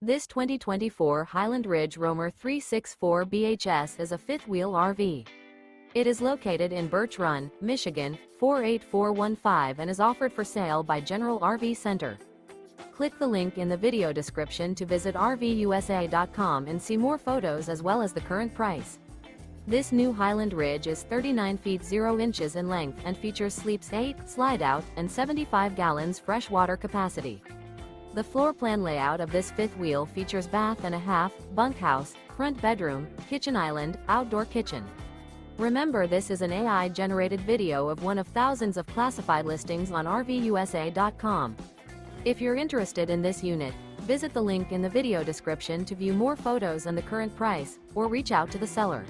This 2024 Highland Ridge Roamer 364 BHS is a fifth-wheel RV. It is located in Birch Run, Michigan, 48415 and is offered for sale by General RV Center. Click the link in the video description to visit RVUSA.com and see more photos as well as the current price. This new Highland Ridge is 39 feet 0 inches in length and features sleeps 8, slide-out, and 75 gallons fresh water capacity. The floor plan layout of this fifth wheel features bath and a half, bunkhouse, front bedroom, kitchen island, outdoor kitchen. Remember, this is an AI-generated video of one of thousands of classified listings on RVUSA.com. If you're interested in this unit, visit the link in the video description to view more photos and the current price, or reach out to the seller.